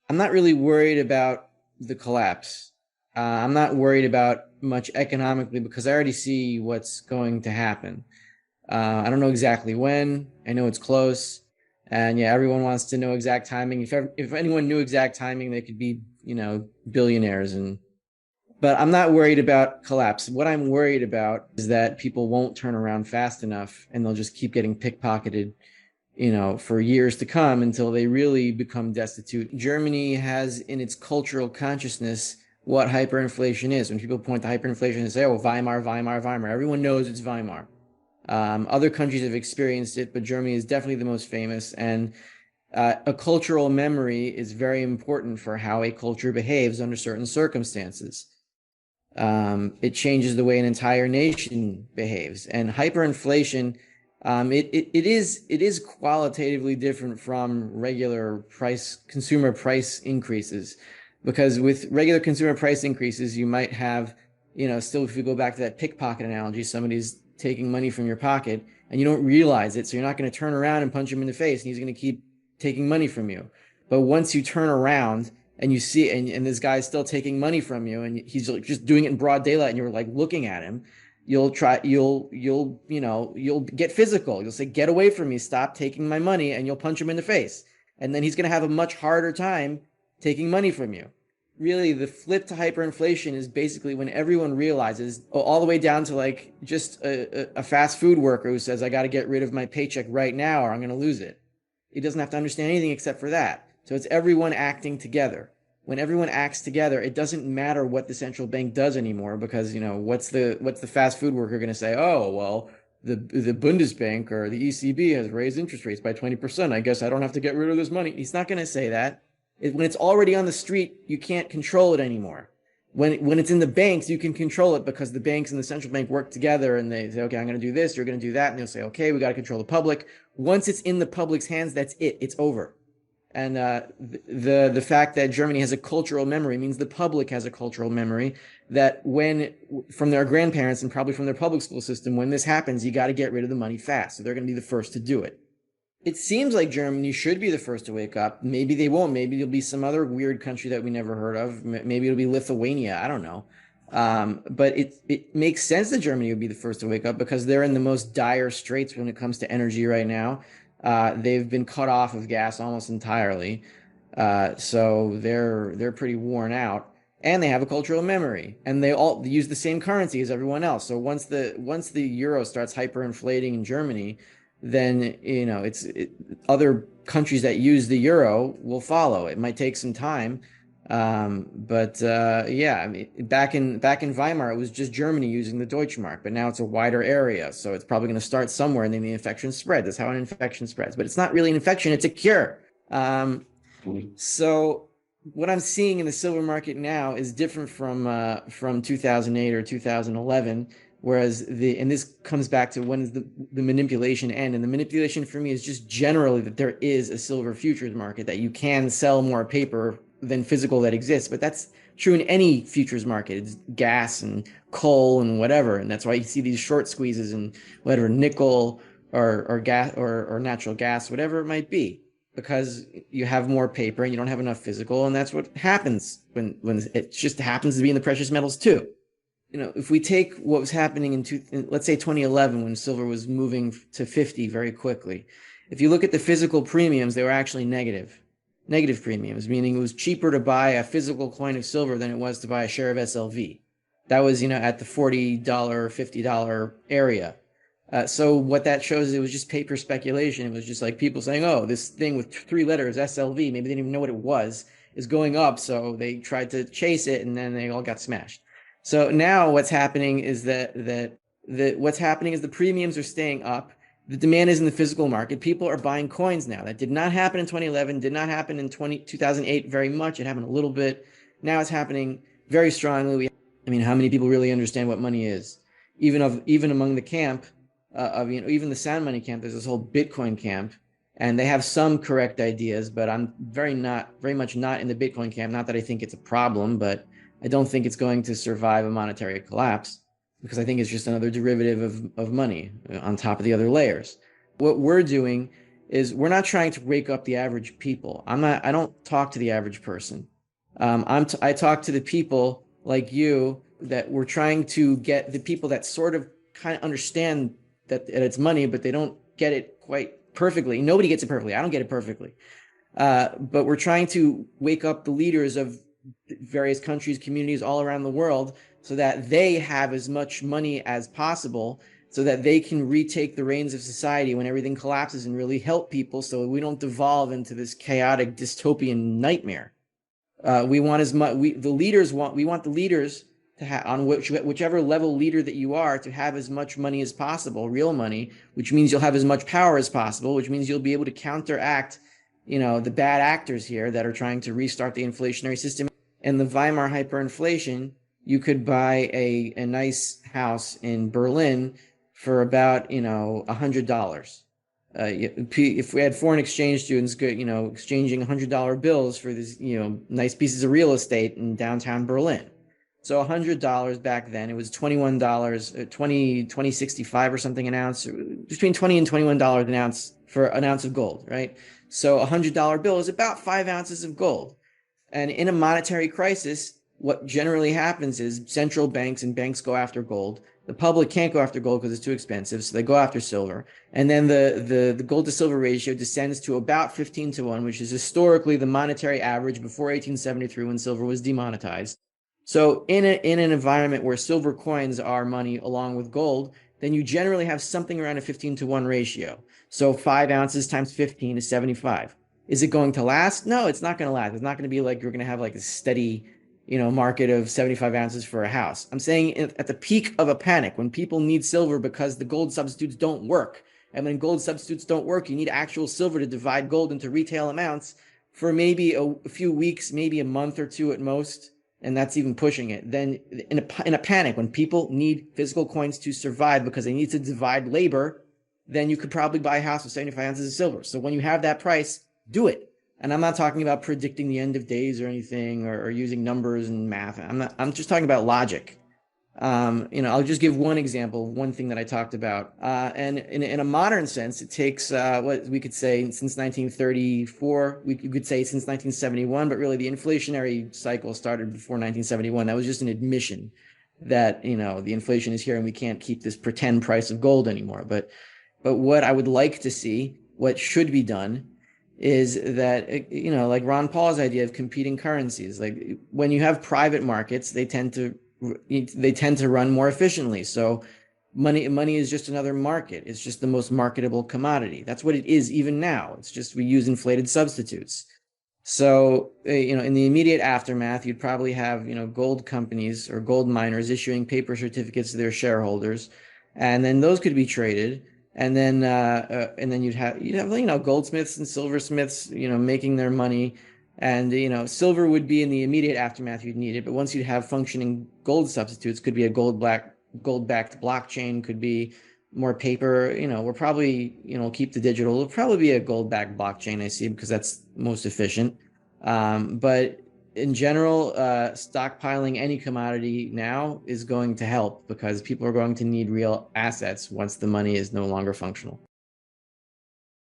I'm not really worried about the collapse. I'm not worried about much economically because I already see what's going to happen. I don't know exactly when. I know it's close, and yeah, everyone wants to know exact timing. If anyone knew exact timing, they could be, billionaires. But I'm not worried about collapse. What I'm worried about is that people won't turn around fast enough, and they'll just keep getting pickpocketed, for years to come until they really become destitute. Germany has in its cultural consciousness what hyperinflation is. When people point to hyperinflation and say, oh, Weimar, Weimar, Weimar, everyone knows it's Weimar. Other countries have experienced it, but Germany is definitely the most famous. And a cultural memory is very important for how a culture behaves under certain circumstances. It changes the way an entire nation behaves. And hyperinflation, it is qualitatively different from regular consumer price increases, because with regular consumer price increases, you might have, still, if you go back to that pickpocket analogy, somebody's taking money from your pocket and you don't realize it, so you're not going to turn around and punch him in the face, and he's going to keep taking money from you. But once you turn around and you see, and this guy's still taking money from you, and he's just doing it in broad daylight, and you're like looking at him, you'll get physical. You'll say, get away from me, stop taking my money, and you'll punch him in the face. And then he's going to have a much harder time taking money from you. Really, the flip to hyperinflation is basically when everyone realizes, all the way down to like just a fast food worker who says, I got to get rid of my paycheck right now or I'm going to lose it. He doesn't have to understand anything except for that. So it's everyone acting together. When everyone acts together, it doesn't matter what the central bank does anymore, because what's the fast food worker going to say? Oh, well, the Bundesbank or the ECB has raised interest rates by 20%. I guess I don't have to get rid of this money. He's not going to say that. When it's already on the street, you can't control it anymore. When it's in the banks, you can control it because the banks and the central bank work together, and they say, okay, I'm going to do this, you're going to do that, and they'll say, okay, we got to control the public. Once it's in the public's hands, that's it. It's over. And the fact that Germany has a cultural memory means the public has a cultural memory that when from their grandparents and probably from their public school system, when this happens, you got to get rid of the money fast. So they're going to be the first to do it. It seems like Germany should be the first to wake up. Maybe they won't. Maybe it'll be some other weird country that we never heard of. Maybe it'll be Lithuania. I don't know. But it makes sense that Germany would be the first to wake up because they're in the most dire straits when it comes to energy right now. They've been cut off of gas almost entirely, so they're pretty worn out, and they have a cultural memory, and they all use the same currency as everyone else. So once the euro starts hyperinflating in Germany, then other countries that use the euro will follow. It might take some time, but yeah, I mean, back in Weimar, it was just Germany using the Deutschmark, but now it's a wider area, so it's probably going to start somewhere, and then the infection spread. That's how an infection spreads, but it's not really an infection; it's a cure. So what I'm seeing in the silver market now is different from 2008 or 2011. Whereas and this comes back to when does the manipulation end? And the manipulation for me is just generally that there is a silver futures market, that you can sell more paper than physical that exists. But that's true in any futures market. It's gas and coal and whatever. And that's why you see these short squeezes in whatever nickel or gas or natural gas, whatever it might be, because you have more paper and you don't have enough physical. And that's what happens when it just happens to be in the precious metals too. If we take what was happening let's say 2011, when silver was moving to 50 very quickly, if you look at the physical premiums, they were actually negative premiums, meaning it was cheaper to buy a physical coin of silver than it was to buy a share of SLV. That was, at the $40, $50 area. So what that shows is it was just paper speculation. It was just like people saying, oh, this thing with three letters, SLV, maybe they didn't even know what it was, is going up. So they tried to chase it, and then they all got smashed. So now what's happening is that the premiums are staying up. The demand is in the physical market. People are buying coins now. That did not happen in 2011, did not happen in 2008 very much. It happened a little bit. Now it's happening very strongly. I mean, how many people really understand what money is? Even among the camp even the sound money camp, there's this whole Bitcoin camp, and they have some correct ideas, but I'm very much not in the Bitcoin camp. Not that I think it's a problem, but I don't think it's going to survive a monetary collapse, because I think it's just another derivative of money on top of the other layers. What we're doing is we're not trying to wake up the average people. I don't talk to the average person. I talk to the people like you that we're trying to get the people that sort of kind of understand that it's money, but they don't get it quite perfectly. Nobody gets it perfectly. I don't get it perfectly. But we're trying to wake up the leaders of various countries, communities all around the world so that they have as much money as possible so that they can retake the reins of society when everything collapses and really help people so we don't devolve into this chaotic dystopian nightmare. We want as much, we want the leaders to have, on whichever level leader that you are, to have as much money as possible, real money, which means you'll have as much power as possible, which means you'll be able to counteract, the bad actors here that are trying to restart the inflationary system. And the Weimar hyperinflation, you could buy a nice house in Berlin for about, $100. If we had foreign exchange students, exchanging $100 bills for these, nice pieces of real estate in downtown Berlin. So $100 back then, it was $21, 2065 or something an ounce, between $20 and $21 an ounce for an ounce of gold, right? So $100 bill is about 5 ounces of gold. And in a monetary crisis, what generally happens is central banks and banks go after gold. The public can't go after gold because it's too expensive, so they go after silver. And then the gold to silver ratio descends to about 15 to 1, which is historically the monetary average before 1873 when silver was demonetized. So in an environment where silver coins are money along with gold, then you generally have something around a 15 to 1 ratio. So 5 ounces times 15 is 75. Is it going to last? No, it's not going to last. It's not going to be like you're going to have like a steady, market of 75 ounces for a house. I'm saying at the peak of a panic, when people need silver because the gold substitutes don't work. And when gold substitutes don't work, you need actual silver to divide gold into retail amounts for maybe a few weeks, maybe a month or two at most. And that's even pushing it. Then in a panic, when people need physical coins to survive because they need to divide labor, then you could probably buy a house with 75 ounces of silver. So when you have that price, do it. And I'm not talking about predicting the end of days or anything or using numbers and math. I'm just talking about logic. I'll just give one example, one thing that I talked about. And in a modern sense, it takes what we could say since 1934, you could say since 1971, but really the inflationary cycle started before 1971. That was just an admission that, the inflation is here and we can't keep this pretend price of gold anymore. But what I would like to see, what should be done, is that, like Ron Paul's idea of competing currencies. Like when you have private markets, they tend to run more efficiently. So money is just another market. It's just the most marketable commodity. That's what it is even now. It's just we use inflated substitutes. So, in the immediate aftermath, you'd probably have, gold companies or gold miners issuing paper certificates to their shareholders, and then those could be traded. And then you'd have goldsmiths and silversmiths making their money, and silver would be in the immediate aftermath you'd need it, but once you'd have functioning gold substitutes, could be a gold-backed blockchain, could be more paper. We're probably keep the digital. It'll probably be a gold-backed blockchain, I see, because that's most efficient. But in general, stockpiling any commodity now is going to help because people are going to need real assets once the money is no longer functional.